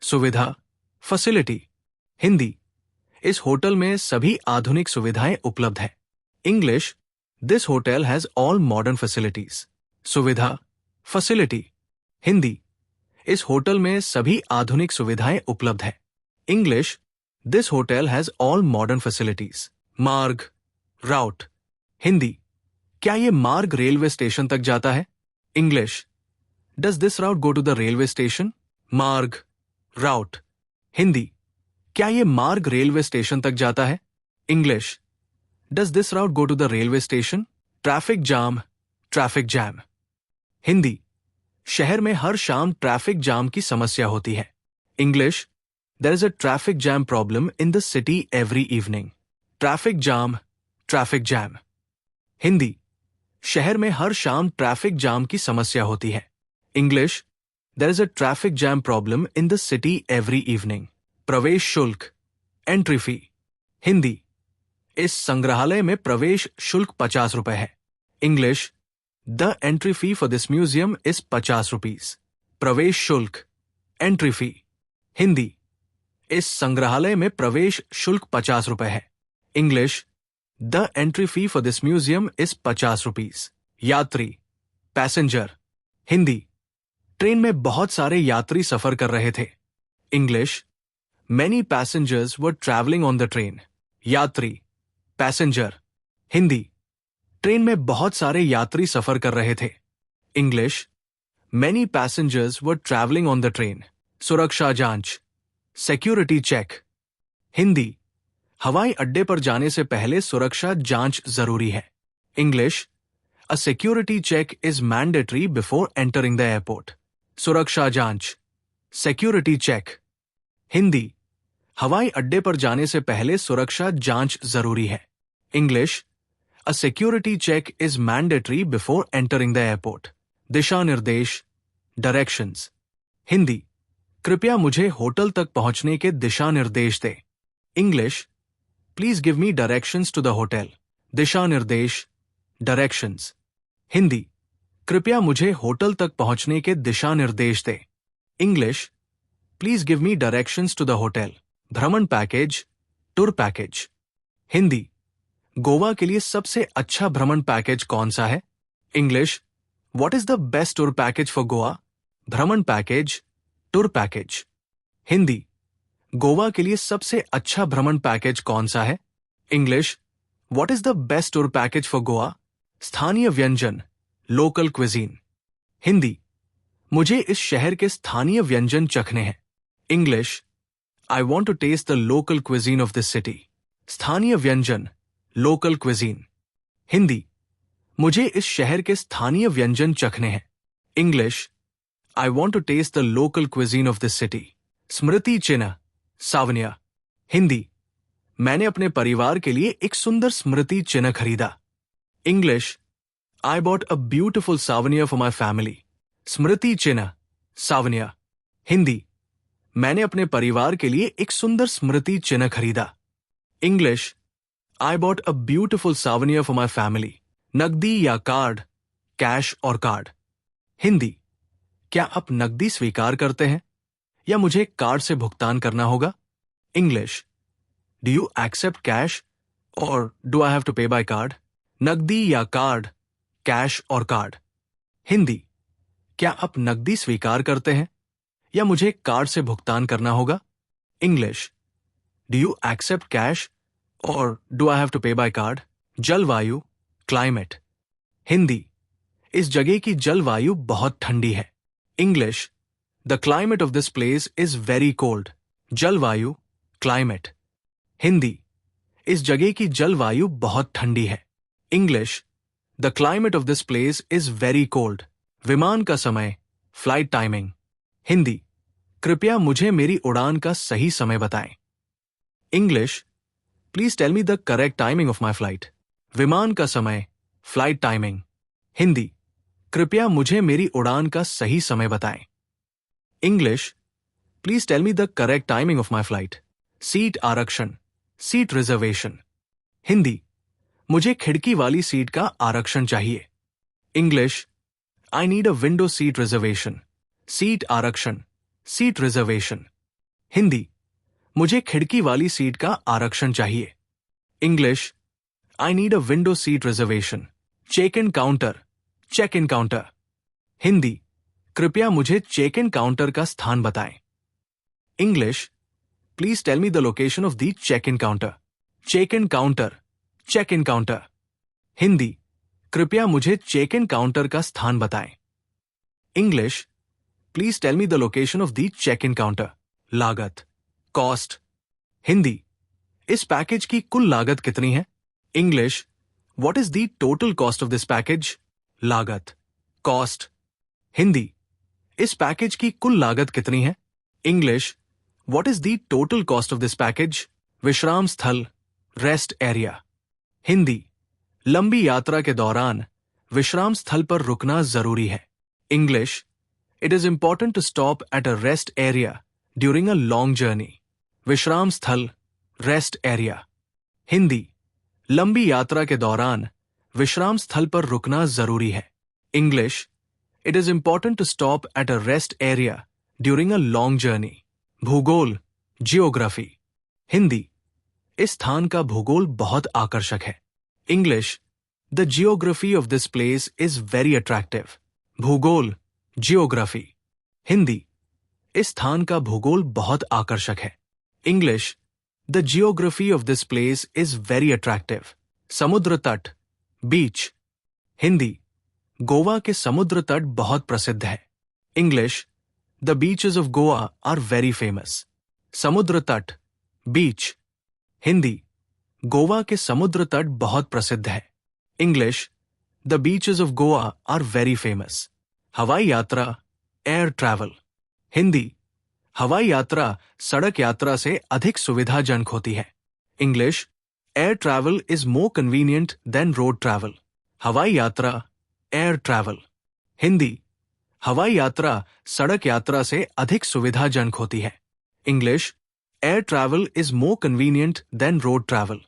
सुविधा, फैसिलिटी। हिंदी, इस होटल में सभी आधुनिक सुविधाएं उपलब्ध हैं। English, this hotel has all modern facilities. सुविधा, फैसिलिटी। हिंदी, इस होटल में सभी आधुनिक सुविधाएं उपलब्ध हैं। English, this hotel has all modern facilities. मार्ग, राउट। हिंदी, क्या ये मार्ग रेलवे स्टेशन तक जाता है? English, does this route go to the railway station? मार्ग, राउट। हिंदी, क्या ये मार्ग रेलवे स्टेशन तक जाता है? English, does this route go to the railway station? Traffic जाम, ट्रैफिक जैम। हिंदी, शहर में हर शाम ट्रैफिक जाम की समस्या होती है। English, there is a traffic jam problem in the city every evening. Traffic जाम, ट्रैफिक जैम। हिंदी, शहर में हर शाम ट्रैफिक जाम की समस्या होती है। English, there is a traffic jam problem in the city every evening. प्रवेश शुल्क, एंट्री फी। हिंदी, इस संग्रहालय में प्रवेश शुल्क 50 रुपए है। English, the entry fee for this museum is 50 rupees. प्रवेश शुल्क, एंट्री फी। हिंदी, इस संग्रहालय में प्रवेश शुल्क 50 रुपए है। English, the entry fee for this museum is 50 rupees. यात्री, पैसेंजर। हिंदी, ट्रेन में बहुत सारे यात्री सफर कर रहे थे। English, many passengers were travelling on the train. यात्री, पैसेंजर। हिंदी, ट्रेन में बहुत सारे यात्री सफर कर रहे थे। English, many passengers were travelling on the train. सुरक्षा जांच, सिक्योरिटी चेक। हिंदी, हवाई अड्डे पर जाने से पहले सुरक्षा जांच जरूरी है। English, a security check is mandatory before entering the airport. सुरक्षा जांच, सिक्योरिटी चेक। हिंदी, हवाई अड्डे पर जाने से पहले सुरक्षा जांच जरूरी है। English, a security check is mandatory before entering the airport. दिशा निर्देश, डायरेक्शंस। हिंदी, कृपया मुझे होटल तक पहुंचने के दिशा निर्देश दें। English, please give me directions to the hotel. दिशा निर्देश, डायरेक्शंस। हिंदी, कृपया मुझे होटल तक पहुंचने के दिशा निर्देश दें। English, please give me directions to the hotel. भ्रमण package, tour package. Hindi, Goa के लिए सबसे अच्छा भ्रमण पैकेज कौन सा है? English, what is the best tour package for Goa? भ्रमण package, tour package. Hindi, Goa के लिए सबसे अच्छा भ्रमण पैकेज कौन सा है? English, what is the best tour package for Goa? स्थानीय व्यंजन, लोकल क्विजीन। हिंदी, मुझे इस शहर के स्थानीय व्यंजन चखने हैं। English, I want to taste the local cuisine of this city. स्थानीय व्यंजन, लोकल क्विजीन। हिंदी, मुझे इस शहर के स्थानीय व्यंजन चखने हैं। English, I want to taste the local cuisine of this city. स्मृति चिन्ह, सावनिया। हिंदी, मैंने अपने परिवार के लिए एक सुंदर स्मृति चिन्ह खरीदा। English, I bought a beautiful souvenir for my family. स्मृति चिन्ह, सावनिया। हिंदी, मैंने अपने परिवार के लिए एक सुंदर स्मृति चिन्ह खरीदा। English, I bought a beautiful souvenir for my family. नकदी या कार्ड, कैश और कार्ड। हिंदी, क्या आप नकदी स्वीकार करते हैं या मुझे कार्ड से भुगतान करना होगा? English, do you accept cash और do I have to pay by card? नकदी या कार्ड, कैश और कार्ड। हिंदी, क्या आप नकदी स्वीकार करते हैं या मुझे कार्ड से भुगतान करना होगा? English, do you accept cash और do I have to pay by card? जलवायु, क्लाइमेट। हिंदी, इस जगह की जलवायु बहुत ठंडी है। English, the climate of this place is very cold. जलवायु, क्लाइमेट। हिंदी, इस जगह की जलवायु बहुत ठंडी है। English, the climate of this place is very cold. विमान का समय, फ्लाइट टाइमिंग। हिंदी, कृपया मुझे मेरी उड़ान का सही समय बताएं। English, please tell me the correct timing of my flight. विमान का समय, फ्लाइट टाइमिंग। हिंदी, कृपया मुझे मेरी उड़ान का सही समय बताएं। English, please tell me the correct timing of my flight. Seat आरक्षण, सीट रिजर्वेशन। हिंदी, मुझे खिड़की वाली सीट का आरक्षण चाहिए। English, I need a window seat reservation. Seat आरक्षण, सीट रिजर्वेशन। हिंदी, मुझे खिड़की वाली सीट का आरक्षण चाहिए। English, I need a window seat reservation. Check in counter, check in counter. Hindi, कृपया मुझे चेक इन काउंटर का स्थान बताएं। English, please tell me the location of the check in counter. Check in counter, check in counter. Hindi, कृपया मुझे check in counter का स्थान बताएं। English, please tell me the location of the check in counter. लागत, cost. Hindi, इस package की कुल लागत कितनी है? English, what is the total cost of this package? लागत, कॉस्ट। हिंदी, इस पैकेज की कुल लागत कितनी है? English, what is the total cost of this package? विश्राम स्थल, रेस्ट एरिया। हिंदी, लंबी यात्रा के दौरान विश्राम स्थल पर रुकना जरूरी है। English, it is important to stop at a rest area during a long journey. विश्राम स्थल, रेस्ट एरिया। हिंदी, लंबी यात्रा के दौरान विश्राम स्थल पर रुकना जरूरी है। English, it is important to stop at a rest area during a long journey. भूगोल, जियोग्राफी। हिंदी, इस स्थान का भूगोल बहुत आकर्षक है। English, the geography of this place is very attractive. भूगोल, जियोग्राफी। हिंदी, इस स्थान का भूगोल बहुत आकर्षक है। English, the geography of this place is very attractive. समुद्र तट, बीच। हिंदी, गोवा के समुद्र तट बहुत प्रसिद्ध है। English, the beaches of Goa are very famous. समुद्र तट, बीच। हिंदी, गोवा के समुद्र तट बहुत प्रसिद्ध है। English, the beaches of Goa are very famous. हवाई यात्रा, एयर ट्रैवल। हिंदी, हवाई यात्रा सड़क यात्रा से अधिक सुविधाजनक होती है। English, air travel is more convenient than road travel. हवाई यात्रा, एयर ट्रैवल। हिंदी, हवाई यात्रा सड़क यात्रा से अधिक सुविधाजनक होती है। English, air travel is more convenient than road travel.